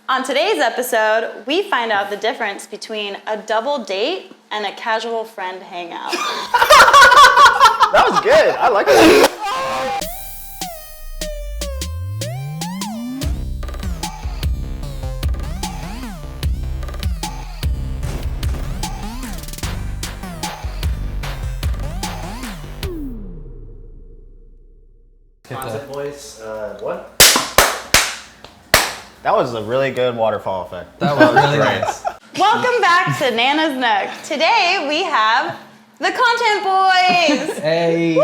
On today's episode, we find out the difference between a double date and a casual friend hangout. That was good. I like that. Content voice, what? That was a really good waterfall effect. That was really nice. Welcome back to Nana's Nook. Today we have the Content Boys. Hey. Woo!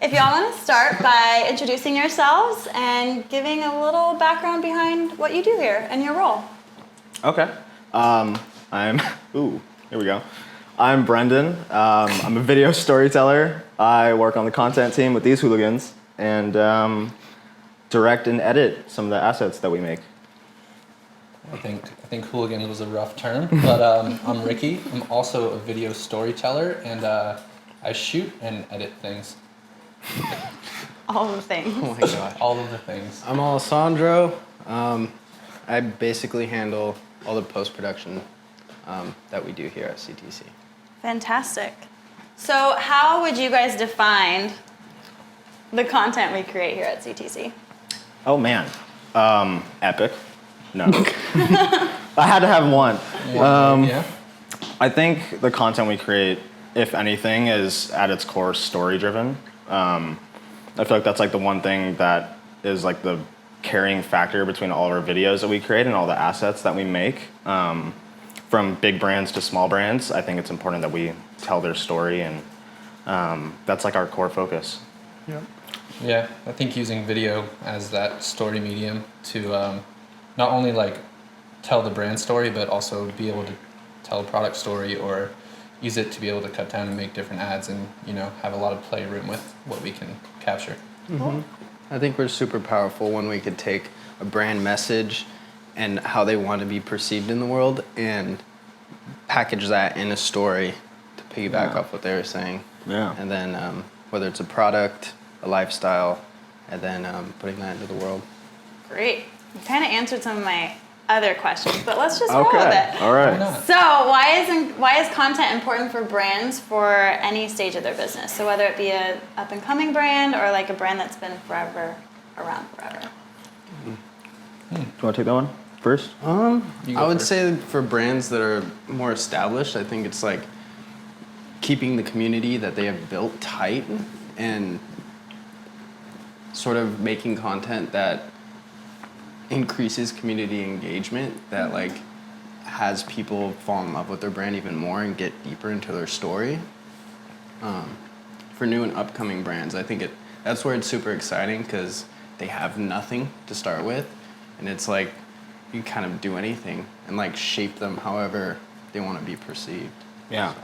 If y'all want to start by introducing yourselves and giving a little background behind what you do here and your role. Okay. Here we go. I'm Brendan. I'm a video storyteller. I work on the content team with these hooligans and direct and edit some of the assets that we make. I think hooligan was a rough term, but I'm Ricky. I'm also a video storyteller, and I shoot and edit things. All the things. Oh my god. All of the things. I'm Alessandro. I basically handle all the post-production that we do here at CTC. Fantastic. So how would you guys define the content we create here at CTC? Oh man, epic. No, I had to have one. Yeah. I think the content we create, if anything, is at its core story-driven. I feel like that's like the one thing that is like the carrying factor between all of our videos that we create and all the assets that we make. From big brands to small brands, I think it's important that we tell their story, and that's like our core focus. Yep. Yeah, I think using video as that story medium to not only like tell the brand story, but also be able to tell a product story or use it to be able to cut down and make different ads and, have a lot of playroom with what we can capture. Mm-hmm. I think we're super powerful when we could take a brand message and how they want to be perceived in the world and package that in a story to piggyback off what they were saying. Yeah. And then whether it's a product, a lifestyle, and then putting that into the world. Great. You kind of answered some of my other questions, but let's just roll with it. All Why right. not? So why is content important for brands for any stage of their business? So whether it be a up and coming brand or like a brand that's been around forever. Do you want to take that one first? You go I would first. say for brands that are more established, I think it's like keeping the community that they have built tight and sort of making content that increases community engagement, that like has people fall in love with their brand even more and get deeper into their story. For new and upcoming brands, I think that's where it's super exciting because they have nothing to start with, and it's like you can kind of do anything and like shape them however they want to be perceived. Yeah. So.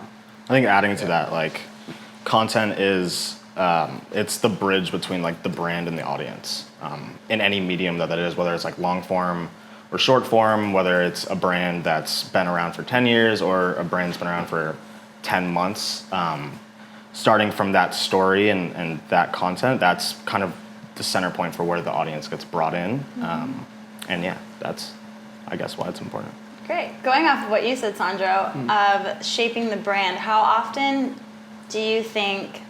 I think adding to that, like, content is, it's the bridge between like the brand and the audience in any medium that is, whether it's like long form or short form, whether it's a brand that's been around for 10 years or a brand's been around for 10 months. Starting from that story and that content, that's kind of the center point for where the audience gets brought in. And yeah, that's, I guess, why it's important. Great. Going off of what you said, Sandro, of shaping the brand, how often do you think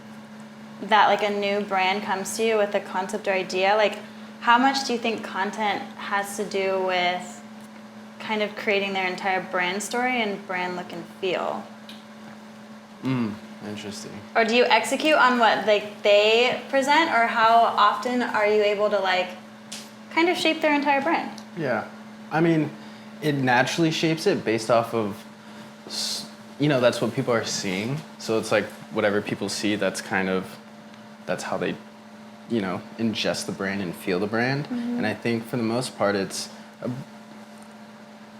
that like a new brand comes to you with a concept or idea? Like, how much do you think content has to do with kind of creating their entire brand story and brand look and feel? Interesting. Or do you execute on what they present, or how often are you able to like kind of shape their entire brand? Yeah. I mean, it naturally shapes it based off of, that's what people are seeing. So it's like whatever people see, that's how they, ingest the brand and feel the brand. And I think for the most part, it's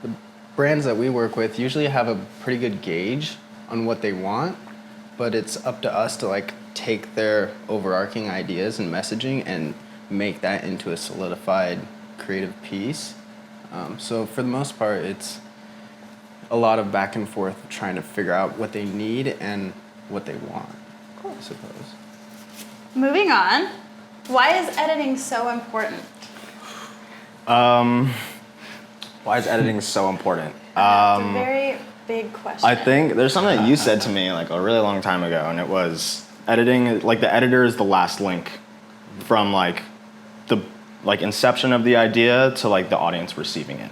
the brands that we work with usually have a pretty good gauge on what they want, but it's up to us to like take their overarching ideas and messaging and make that into a solidified creative piece. So for the most part, it's a lot of back and forth trying to figure out what they need and what they want, I suppose. Moving on, why is editing so important? Why is editing so important? It's a very big question. I think there's something that you said to me like a really long time ago, and it was editing. Like the editor is the last link from like the inception of the idea to like the audience receiving it.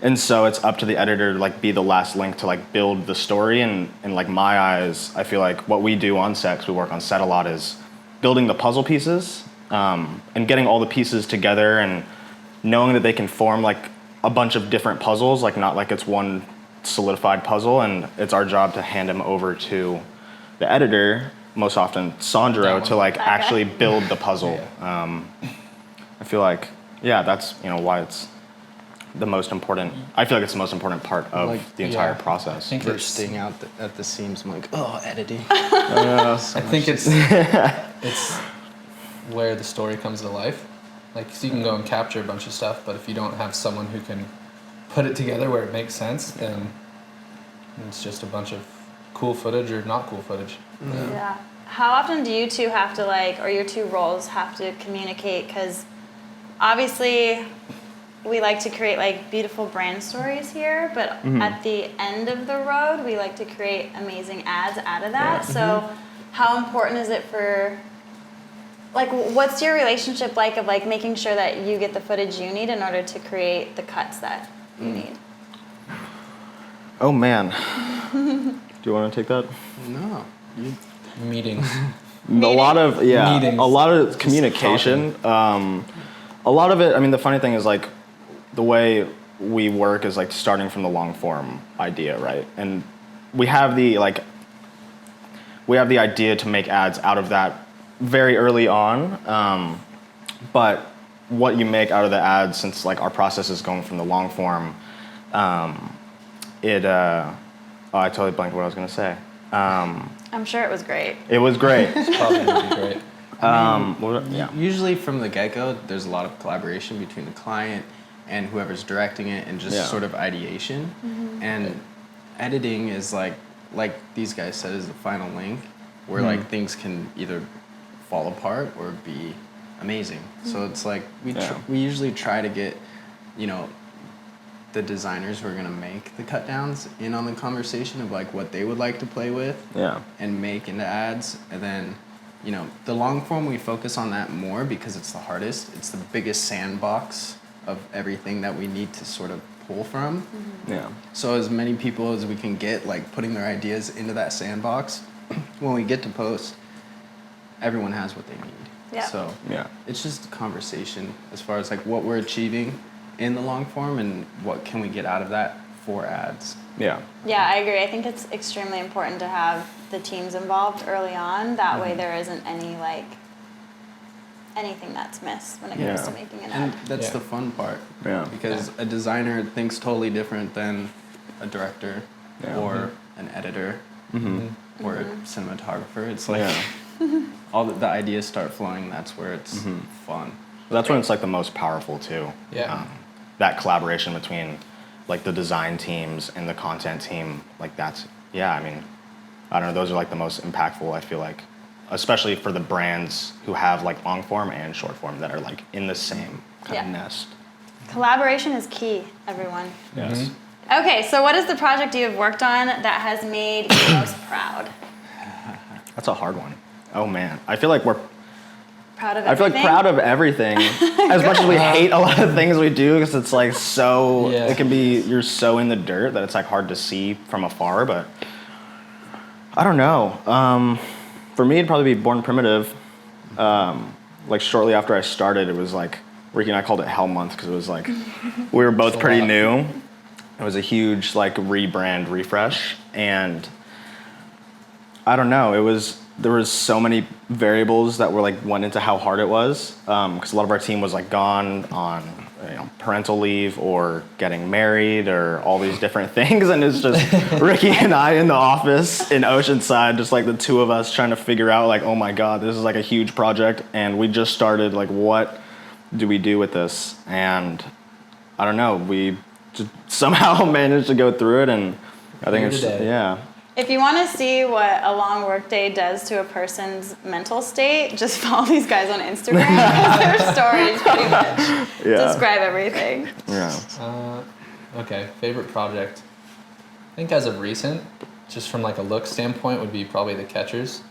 And so it's up to the editor to like be the last link to like build the story. And in like my eyes, I feel like what we do on set, 'cause we work on set a lot, is building the puzzle pieces and getting all the pieces together and knowing that they can form like a bunch of different puzzles, like not like it's one solidified puzzle. And it's our job to hand them over to the editor, most often Sandro, to like actually build the puzzle. I feel like, that's, why it's the most important. I feel like it's the most important part of Like, the entire process. I think it's Bursting out at the seams. I'm like, oh, editing. I think it's where the story comes to life. Like, so you can go and capture a bunch of stuff, but if you don't have someone who can put it together where it makes sense, then it's just a bunch of cool footage or not cool footage. Yeah. How often do you two have to like, or your two roles have to communicate? Because obviously we like to create like beautiful brand stories here, but at the end of the road, we like to create amazing ads out of that. So how important is it for, like, what's your relationship like of like making sure that you get the footage you need in order to create the cuts that you need? Oh man. Do you want to take that? No. Meetings. A lot of Meetings. a lot of communication. A lot of it. I mean, the funny thing is like the way we work is like starting from the long form idea, right? And we have the idea to make ads out of that very early on. But what you make out of the ads, since like our process is going from the long form, I totally blanked what I was gonna say. I'm sure it was great. It was great. It's probably going to be great. Usually from the get-go, there's a lot of collaboration between the client and whoever's directing it, and just sort of ideation. And editing is like these guys said, is the final link where like things can either fall apart or be amazing. So it's like we usually try to get, the designers who are going to make the cut downs in on the conversation of like what they would like to play with and make into ads. And then, the long form, we focus on that more because it's the hardest. It's the biggest sandbox of everything that we need to sort of pull from. So as many people as we can get like putting their ideas into that sandbox, when we get to post, everyone has what they need. So it's just a conversation as far as like what we're achieving in the long form and what can we get out of that for ads. Yeah, I agree. I think it's extremely important to have the teams involved early on. That way there isn't any anything that's missed when it comes to making an ad. And that's the fun part. Because Yeah. a designer thinks totally different than a director or an editor or a cinematographer. It's like all the ideas start flowing. That's where it's fun. That's when it's like the most powerful too. That collaboration between like the design teams and the content team, like that's, I mean, I don't know, those are like the most impactful, I feel like, especially for the brands who have like long form and short form that are like in the same kind of nest. Collaboration is key, everyone. Yes. Okay, so what is the project you have worked on that has made you most proud? That's a hard one. Oh man, I feel like we're Proud of I feel everything? like proud of everything. As much as we hate a lot of things we do, because it's like so, it can be, you're so in the dirt that it's like hard to see from afar, but I don't know. For me, it'd probably be Born Primitive. Like shortly after I started, it was like, Ricky and I called it Hell Month because it was like, we were both pretty new. It was a huge like rebrand refresh, and I don't know, there was so many variables that were like went into how hard it was, because a lot of our team was like gone on parental leave or getting married or all these different things, and it's just Ricky and I in the office in Oceanside, just like the two of us trying to figure out like, oh my god, this is like a huge project, and we just started, like what do we do with this? And I don't know, we just somehow managed to go through it, and I think it's If you want to see what a long workday does to a person's mental state, just follow these guys on Instagram because their stories pretty much describe everything. Yeah. Okay, favorite project. I think as of recent, just from like a look standpoint, would be probably the catchers.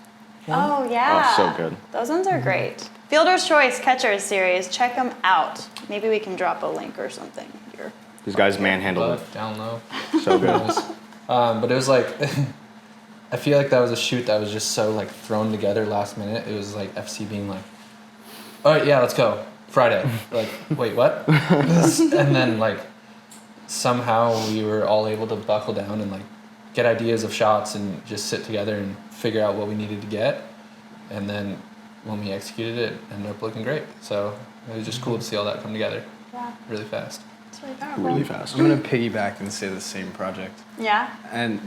Oh, yeah. Oh, so good. Those ones are great. Fielder's Choice Catchers series. Check them out. Maybe we can drop a link or something here. These guys manhandled it. Down low. So good. But it was like, I feel like that was a shoot that was just so like thrown together last minute. It was like FC being like, all right, yeah, let's go. Friday. Like, wait, what? And then like somehow we were all able to buckle down and like get ideas of shots and just sit together and figure out what we needed to get. And then when we executed it, it ended up looking great. So it was just cool to see all that come together really fast. It's really powerful. Really fast. I'm gonna piggyback and say the same project, Yeah?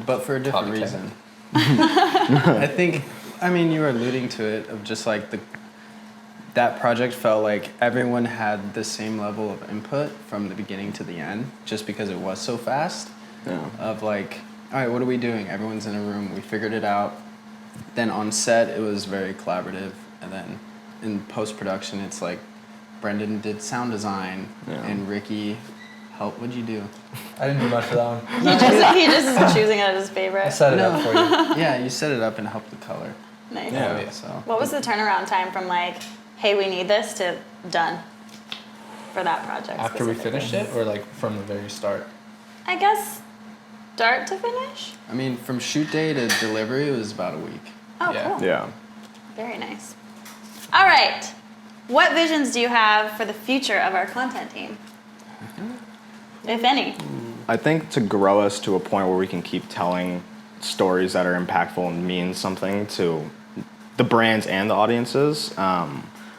but for a different Copycat. reason. I think, I mean, you were alluding to it of just like that project felt like everyone had the same level of input from the beginning to the end, just because it was so fast. Yeah. Of like, all right, what are we doing? Everyone's in a room. We figured it out. Then on set, it was very collaborative, and then in post production, it's like Brendan did sound design, and Ricky helped. What'd you do? I didn't do much for that one. He just is choosing it as his I favorite. set it up for you. Yeah, you set it up and helped the color. Nice. Yeah. So What was the turnaround time from like, hey, we need this to done for that project? After we specifically? finished it, or like from the very start? I guess start to finish. I mean, from shoot day to delivery, it was about a week. Oh, Yeah. cool. Yeah. Very nice. All right. What visions do you have for the future of our content team? If any. I think to grow us to a point where we can keep telling stories that are impactful and mean something to the brands and the audiences,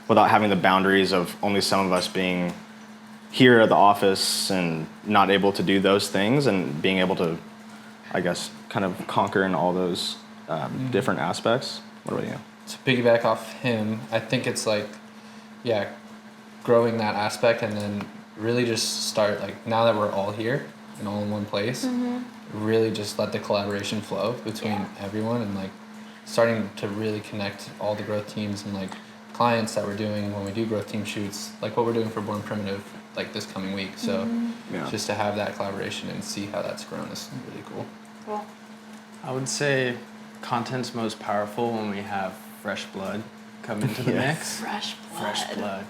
without having the boundaries of only some of us being here at the office and not able to do those things, and being able to, I guess, kind of conquer in all those different aspects. What about you? To piggyback off him, I think it's like, yeah, growing that aspect, and then really just start like, now that we're all here and all in one place, really just let the collaboration flow between everyone, and like starting to really connect all the growth teams and like clients that we're doing when we do growth team shoots, like what we're doing for Born Primitive like this coming week. So Yeah. just to have that collaboration and see how that's grown is really cool. Cool. I would say content's most powerful when we have fresh blood come into the mix. Fresh blood. Fresh blood.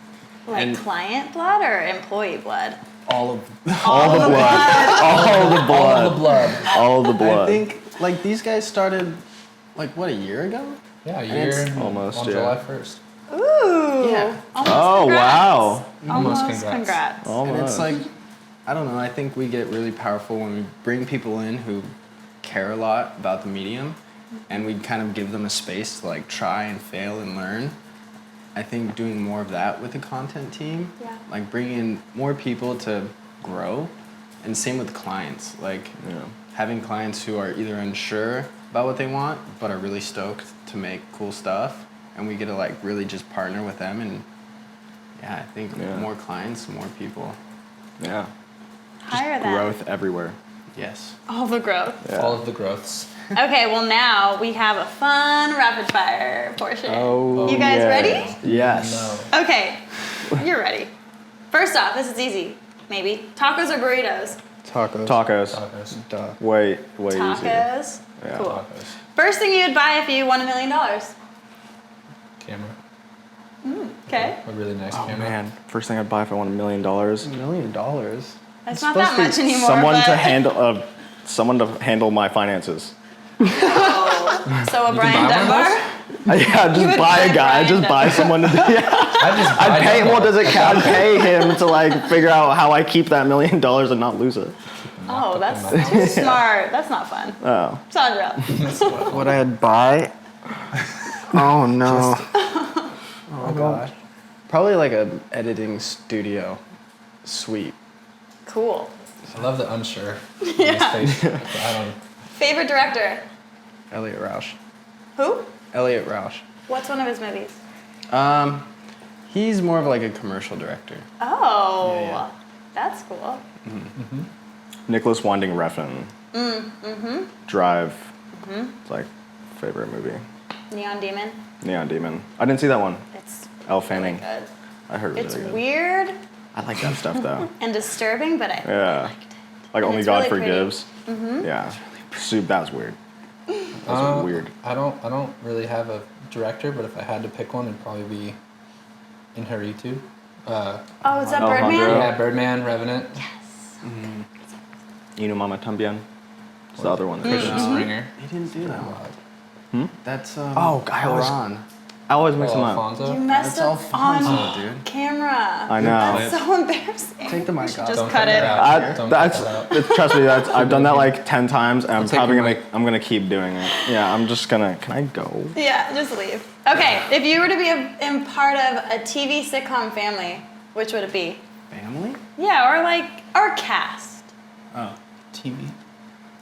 Like And- client blood or employee blood? All of All the blood. All the blood. All the blood. All the blood. I think like these guys started like what, a year ago? Yeah, a And year it's almost, on yeah. July 1st. Ooh. Yeah. Almost Oh, congrats. wow. Almost Almost congrats. congrats. And it's Almost. like, I don't know, I think we get really powerful when we bring people in who care a lot about the medium, and we kind of give them a space to like try and fail and learn. I think doing more of that with the content team, Yeah. like bringing in more people to grow, and same with clients, like having clients who are either unsure about what they want but are really stoked to make cool stuff, and we get to like really just partner with them, and I think more clients, more people. Yeah. Hire them. Growth everywhere. Yes. All the growth. Yeah. All of the growths. Okay, well now we have a fun rapid fire portion. Oh, You guys yeah. ready? Yes. No. Okay, you're ready. First off, this is easy, maybe. Tacos or burritos? Tacos. Tacos. Tacos. Duh. Way easier. Tacos. Yeah. Cool. Tacos. First thing you'd buy if you won $1 million? Camera. Okay. A really nice Oh camera. man, first thing I'd buy if I won $1 million. $1 million. That's not that much anymore. Someone but... to handle, someone to handle my finances. So a Brian buy one of Dunbar? Yeah, You just would buy buy a guy. Brian Just buy someone to. Yeah. I'd pay. Well, does it count? I'd pay him to like figure out how I keep that $1 million and not lose it. Oh, that's too smart. That's not fun. Oh. Sandra. What I'd buy? Oh no. Oh god. Probably like a editing studio suite. Cool. I love the unsure. Yeah. I don't. Favorite director? Elliot Rausch. Who? Elliot Rausch. What's one of his movies? He's more of like a commercial director. Oh, Yeah. that's cool. Nicholas Winding Refn. Drive. It's like favorite movie. Neon Demon. Neon Demon. I didn't see that one. It's Elle really Fanning. good. I heard it was It's really good. weird I like that stuff though. and disturbing, but I Yeah. liked it. Like And Only it's God really pretty. Forgives. Yeah. Soup, that was weird. That was weird. I don't really have a director, but if I had to pick one, it'd probably be Inharitu. Oh, is that Alejandro. Birdman? Yeah, Birdman, Revenant, Inu Mama Tambien. It's the other one. Christian Springer. He didn't do that one. Hmm? That's Oh, God, Haran. I always mix them up. Alfonso. You messed That's up Alfonso, on dude. camera. I know. That's so embarrassing. Take the mic should off. just Don't cut it. out. Don't cut That's that out. trust me. That's I've done that like 10 times, and I'm I'll take probably your gonna mic. I'm gonna keep doing it. Yeah, I'm just gonna. Can I go? Yeah, just leave. Okay, if you were to be in part of a TV sitcom family, which would it be? Family? Yeah, or like our cast. Oh, TV. I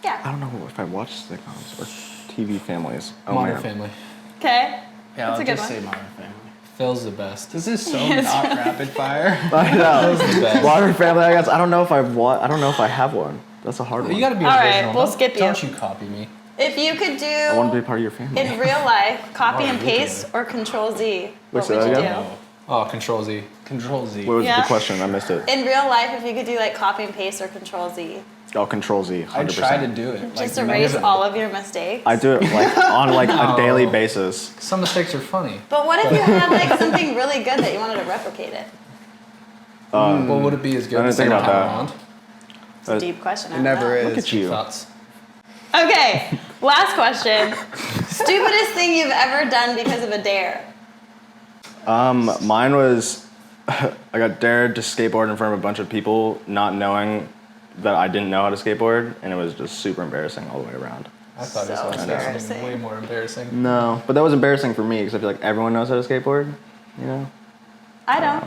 Yeah. don't know if I watch sitcoms or TV families. Oh Modern man. Family. Okay. Yeah, That's I'll a good just one. say Modern Family. Phil's the best. This is so It's not really- rapid fire. I know. Phil's the best. Modern Family. I guess I don't know if I don't know if I have one. That's a hard one. You gotta be All right, original. we'll Don't- skip you. Don't you copy me. If you could I want to be do part of your family. in real life, copy Oh, and you paste or Control Z, what say would that you again? do? Oh, Control Z. Control Z. What was Yeah. the question? I missed it. In real life, if you could do like copy and paste or Control Z, Oh, Control Z. 100%. I try to do it. just like, erase never- all of your mistakes. I do it like on like a daily basis. Some mistakes are funny. But what if you had like something really good that you wanted to replicate it? Well, would it be as good I didn't the same think about time that. around? It's a deep question. I It don't never know. is. Look at you. Thoughts? Okay, last question. Stupidest thing you've ever done because of a dare? Mine was I got dared to skateboard in front of a bunch of people, not knowing that I didn't know how to skateboard, and it was just super embarrassing all the way around. I thought So it was something embarrassing. way more embarrassing. No, but that was embarrassing for me because I feel like everyone knows how to skateboard. You know. I don't.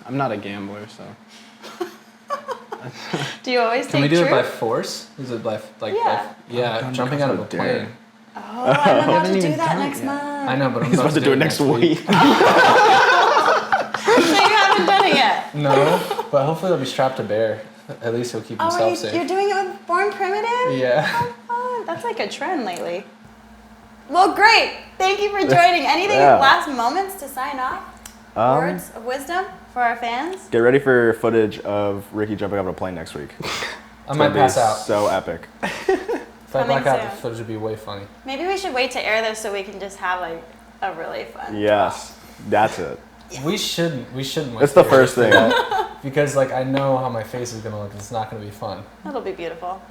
I'm not a gambler, so. Do you always Can we take do it by truth? force? Is it by like Yeah. yeah, jumping out of a Dare. plane. Oh, I'm about to haven't do even that done it next yet. month. I know, but I'm He's about to do it next week. So you haven't done it yet. No, but hopefully they'll be strapped to bear. At least he'll keep Oh, himself safe. you're doing it with Born Primitive? Yeah. Oh, that's like a trend lately. Well, great. Thank you for joining. Anything Yeah. last moments to sign off? Words of wisdom for our fans? Get ready for footage of Ricky jumping out of a plane next week. I might pass out. So epic. If I Coming black out, the soon. footage would be way funny. Maybe we should wait to air this so we can just have like a really fun. Yes, that's it. We shouldn't. It's wait the for first it. thing. Because like I know how my face is gonna look. It's not gonna be fun. That'll be beautiful.